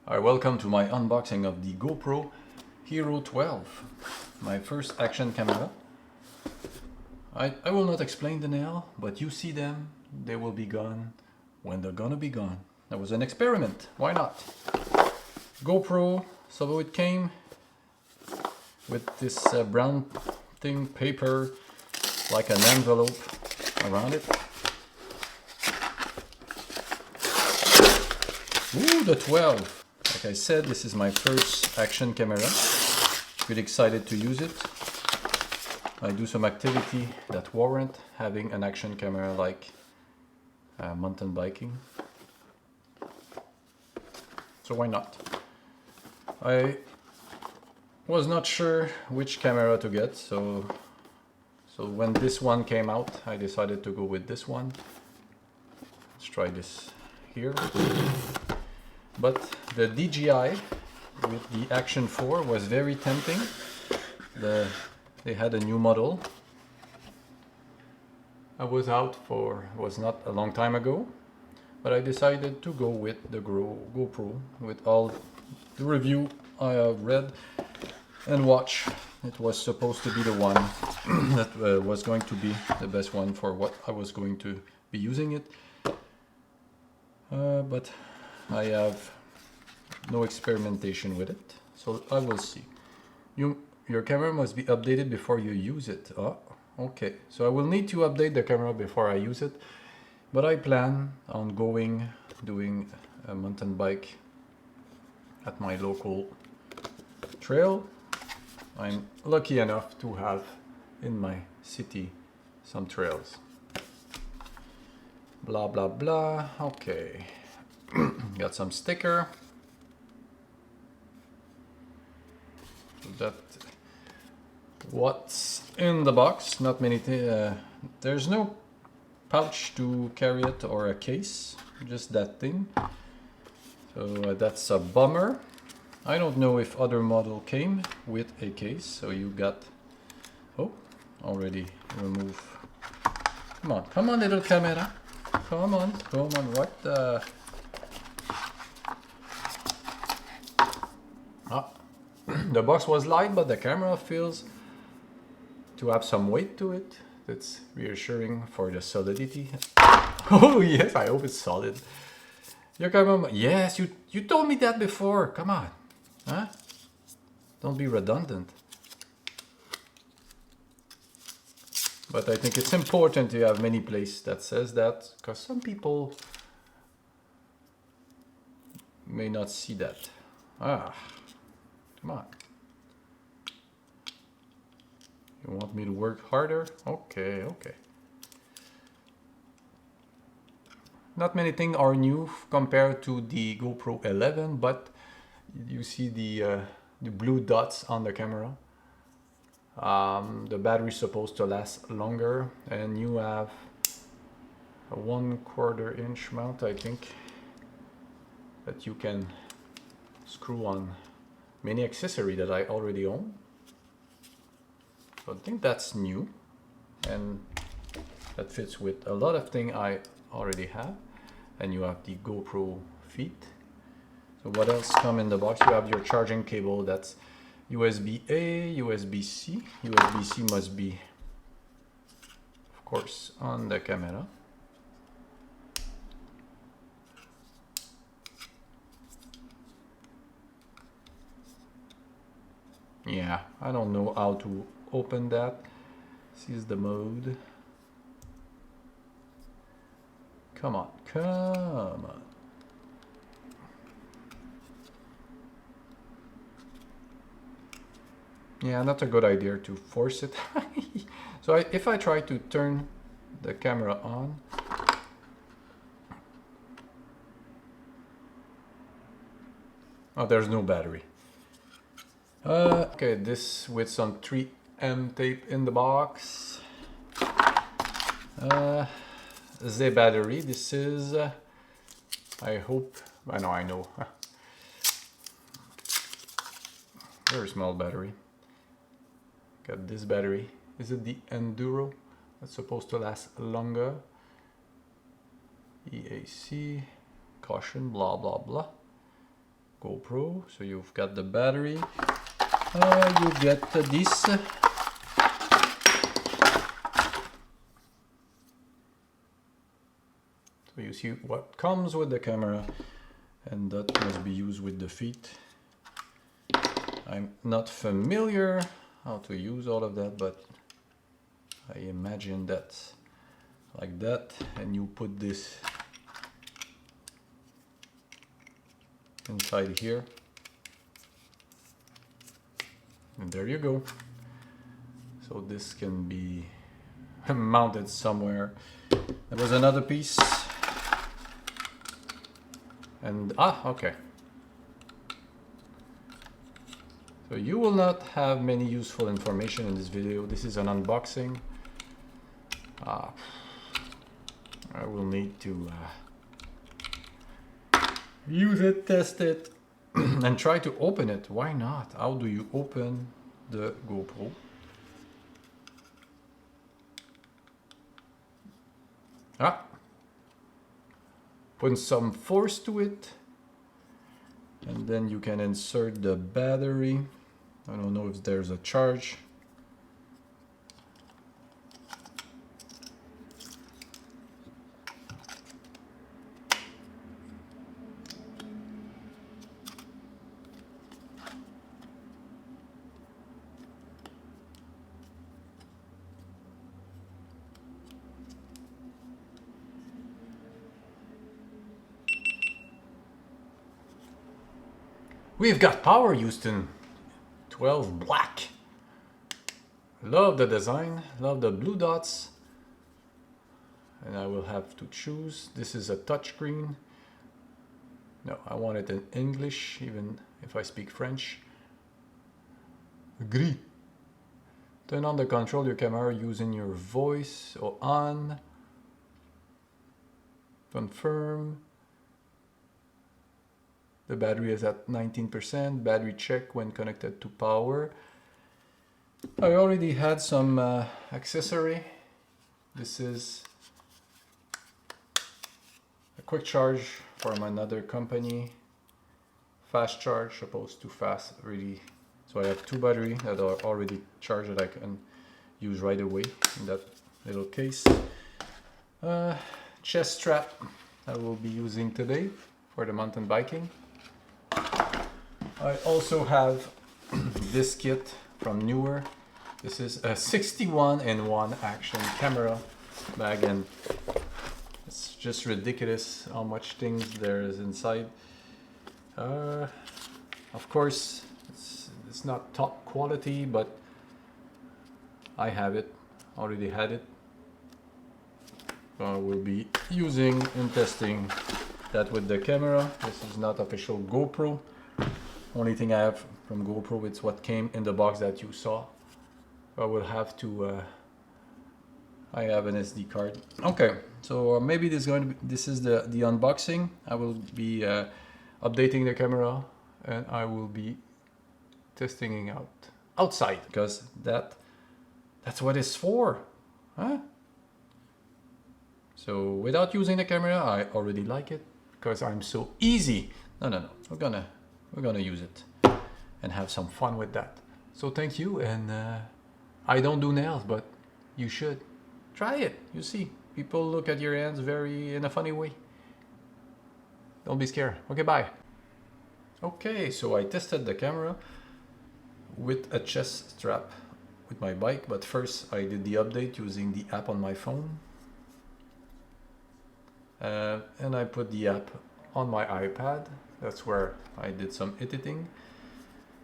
Hi, welcome to my unboxing of the GoPro Hero 12, my first action camera. I will not explain the nail, but you see them, they will be gone when they're gonna be gone. That was an experiment, why not? GoPro, so it came with this brown thing, paper, like an envelope around it. Ooh, the 12! Like I said, this is my first action camera. Pretty excited to use it. I do some activity that warrant having an action camera like mountain biking. So why not? I was not sure which camera to get, so when this one came out, I decided to go with this one. Let's try this here. But the DJI with the Action 4 was very tempting. They had a new model. I was not a long time ago, but I decided to go with the GoPro with all the review I have read and watched. It was supposed to be the one that was going to be the best one for what I was going to be using it. But I have no experimentation with it, so I will see. Your camera must be updated before you use it. Oh, okay. So I will need to update the camera before I use it, but I plan on doing a mountain bike at my local trail. I'm lucky enough to have in my city some trails. Blah blah blah. Okay. Got some sticker. That what's in the box. Not many there's no pouch to carry it or a case, just that thing. So that's a bummer. I don't know if other model came with a case. So you got, oh, already remove. Come on little camera, come on, what the. The box was light, but the camera feels to have some weight to it. That's reassuring for the solidity. Oh yes, I hope it's solid. Your camera, yes, you told me that before. Come on, huh? Don't be redundant. But I think it's important to have many places that says that, because some people may not see that. Come on. You want me to work harder? Okay. Not many things are new compared to the GoPro 11, but you see the blue dots on the camera. The battery is supposed to last longer, and you have a 1/4 inch mount, I think, that you can screw on many accessories that I already own. So I think that's new, and that fits with a lot of things I already have. And you have the GoPro feet. So what else come in the box? You have your charging cable. That's USB-A, USB-C. USB-C must be, of course, on the camera. Yeah, I don't know how to open that. This is the mode. Come on. Yeah, not a good idea to force it. So if I try to turn the camera on, oh, there's no battery. Okay, this with some 3M tape in the box. The battery, this is, I hope, I know. Very small battery. Got this battery. Is it the Enduro? That's supposed to last longer. EAC, caution, blah blah blah. GoPro. So you've got the battery. You get this. So you see what comes with the camera, and that must be used with the feet. I'm not familiar how to use all of that, but I imagine that's like that, and you put this inside here, and there you go. So this can be mounted somewhere. There was another piece, and okay. So you will not have many useful information in this video. This is an unboxing. I will need to use it, test it, and try to open it. Why not? How do you open the GoPro? Put some force to it, and then you can insert the battery. I don't know if there's a charge. We've got power, Houston. 12 black. Love the design, love the blue dots. And I will have to choose. This is a touchscreen. No, I want it in English, even if I speak French. Agree. Turn on the control your camera using your voice or on. Confirm. The battery is at 19%. Battery check when connected to power. I already had some accessory. This is a quick charge from another company. Fast charge, opposed to fast, really. So I have two batteries that are already charged that I can use right away in that little case. Chest strap I will be using today for the mountain biking. I also have this kit from Newer. This is a 61-in-1 action camera bag, and it's just ridiculous how much things there is inside. Of course, it's not top quality, but I have it, already had it. I will be using and testing that with the camera. This is not official GoPro. Only thing I have from GoPro is what came in the box that you saw. I will have to. I have an SD card. Okay, so maybe this is the unboxing. I will be updating the camera, and I will be testing it out outside, because that's what it's for, huh? So without using the camera, I already like it because I'm so easy. No. We're gonna use it and have some fun with that. So thank you, and I don't do nails, but you should try it. You see, people look at your hands in a funny way. Don't be scared. Okay, bye. Okay, so I tested the camera with a chest strap with my bike, but first I did the update using the app on my phone. And I put the app on my iPad. That's where I did some editing.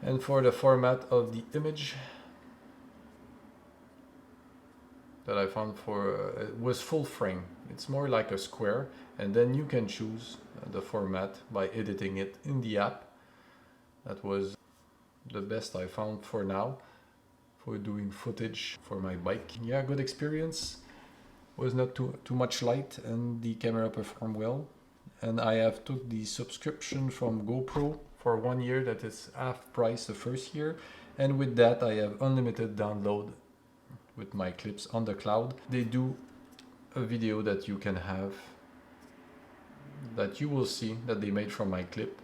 And for the format of the image that I found it was full frame. It's more like a square, and then you can choose the format by editing it in the app. That was the best I found for now for doing footage for my bike. Yeah, good experience. Was not too much light, and the camera performed well. And I have took the subscription from GoPro for 1 year. That is half price the first year, and with that I have unlimited download with my clips on the cloud. They do a video that you can have, that you will see that they made from my clip.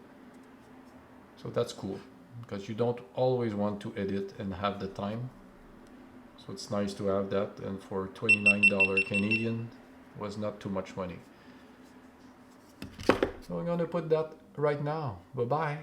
So that's cool, because you don't always want to edit and have the time. So it's nice to have that, and for $29 Canadian was not too much money. So I'm gonna put that right now. Bye-bye.